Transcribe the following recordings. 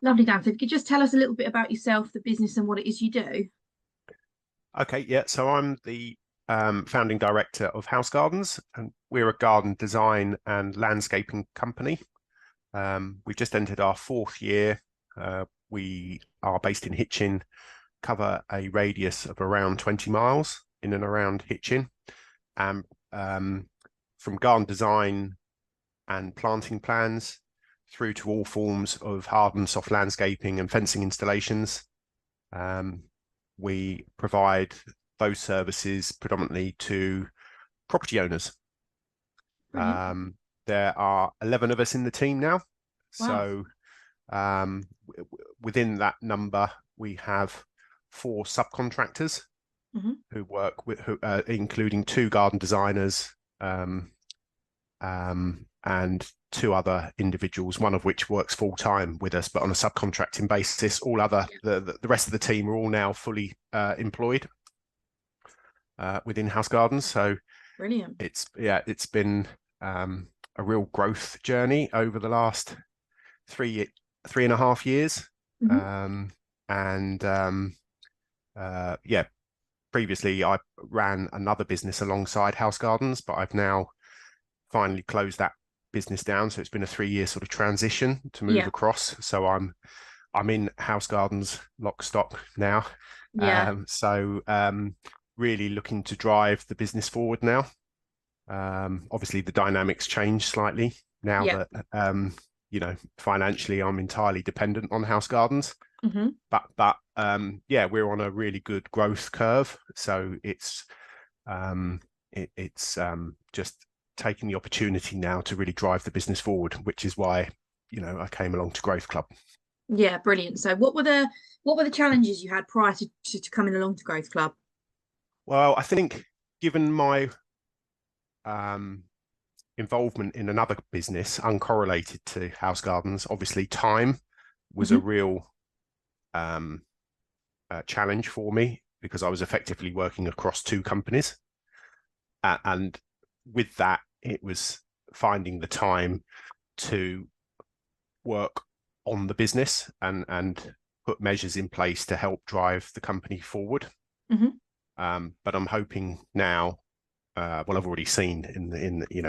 Lovely, Dan. So if you could just tell us a little bit about yourself, the business, and what it is you do. Okay, yeah. So I'm the founding director of House Gardens, and we're a garden design and landscaping company. We've just entered our fourth year. We are based in Hitchin, cover a radius of around 20 miles in and around Hitchin, and from garden design and planting plans through to all forms of hard and soft landscaping and fencing installations. We provide those services predominantly to property owners. Brilliant. There are 11 of us in the team now. Wow. So within that number, we have 4 subcontractors Hmm. who work with, including 2 garden designers and 2 other individuals, one of which works full time with us, but on a subcontracting basis. All other the rest of the team are all now fully employed within House Gardens. So Brilliant. it's been a real growth journey over the last 3.5 years. Hmm. And yeah, previously I ran another business alongside House Gardens, but I've now finally closed that business down. So it's been a 3-year sort of transition to move Yeah. across. So I'm in House Gardens lock stock now. Yeah. Really looking to drive the business forward now. Obviously the dynamics change slightly now Yeah. that financially I'm entirely dependent on House Gardens. Hmm. But yeah, we're on a really good growth curve. So it's just taking the opportunity now to really drive the business forward, which is why I came along to Growth Club. Yeah. Brilliant. So what were the challenges you had prior to coming along to Growth Club? Well, I think given my um, involvement in another business uncorrelated to House Gardens, obviously time was a Hmm. real challenge for me because I was effectively working across 2 companies. And with that, it was finding the time to work on the business and put measures in place to help drive the company forward. Hmm. But I'm hoping now, well, I've already seen in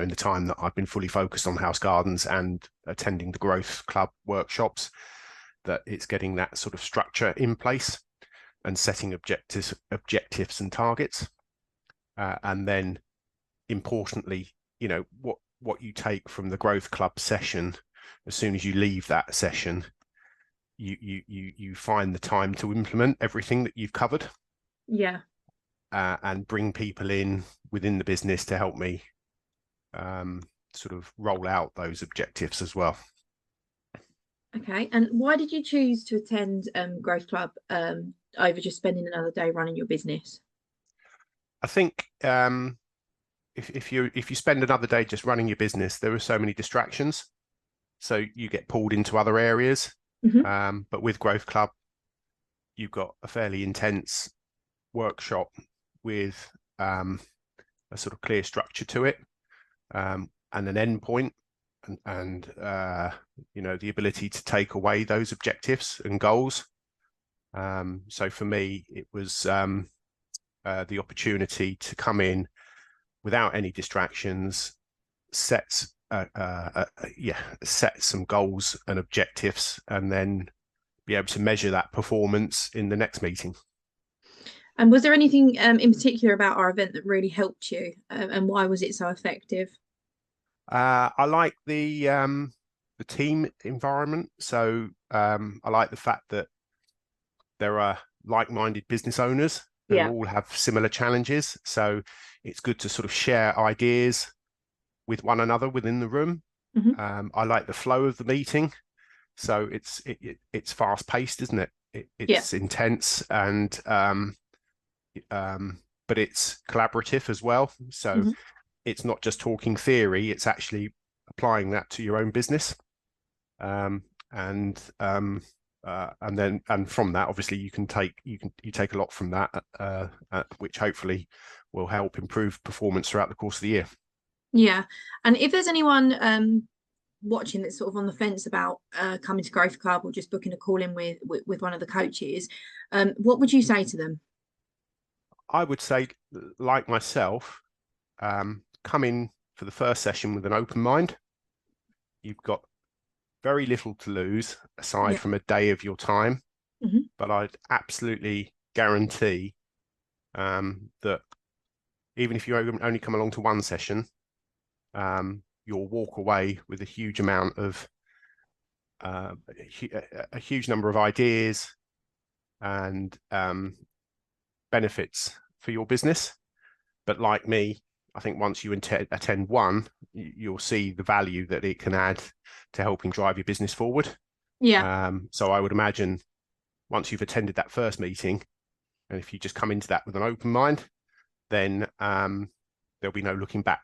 the time that I've been fully focused on House Gardens and attending the Growth Club workshops, that it's getting that sort of structure in place and setting objectives and targets, and then importantly, what you take from the Growth Club session. As soon as you leave that session, you find the time to implement everything that you've covered, Yeah. and bring people in within the business to help me sort of roll out those objectives as well. Okay. And why did you choose to attend Growth Club over just spending another day running your business? I think if you spend another day just running your business, there are so many distractions, so you get pulled into other areas. Hmm. But with Growth Club, you've got a fairly intense workshop with a sort of clear structure to it, and an end point, and the ability to take away those objectives and goals. So for me, it was the opportunity to come in without any distractions, set set some goals and objectives, and then be able to measure that performance in the next meeting. And was there anything in particular about our event that really helped you, and why was it so effective? I like the team environment. So I like the fact that there are like-minded business owners who Yeah. all have similar challenges. So it's good to sort of share ideas with one another within the room. Hmm. I like the flow of the meeting. So it's fast paced, isn't it? Yeah. It's intense, and but it's collaborative as well. So Hmm. it's not just talking theory; it's actually applying that to your own business. Um, and from that, obviously, you take a lot from that, which hopefully will help improve performance throughout the course of the year. Yeah. And if there's anyone watching that's sort of on the fence about coming to Growth Club or just booking a call in with one of the coaches, what would you say to them? I would say, like myself, come in for the first session with an open mind. You've got very little to lose aside Yeah. from a day of your time, Hmm. but I'd absolutely guarantee that even if you only come along to one session, you'll walk away with a huge amount of a huge number of ideas and benefits for your business. But like me, I think once you attend one, you'll see the value that it can add to helping drive your business forward. Yeah. So I would imagine once you've attended that first meeting, and if you just come into that with an open mind, then there'll be no looking back.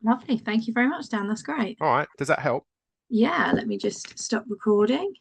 Lovely. Thank you very much, Dan. That's great. All right. Does that help? Yeah, let me just stop recording.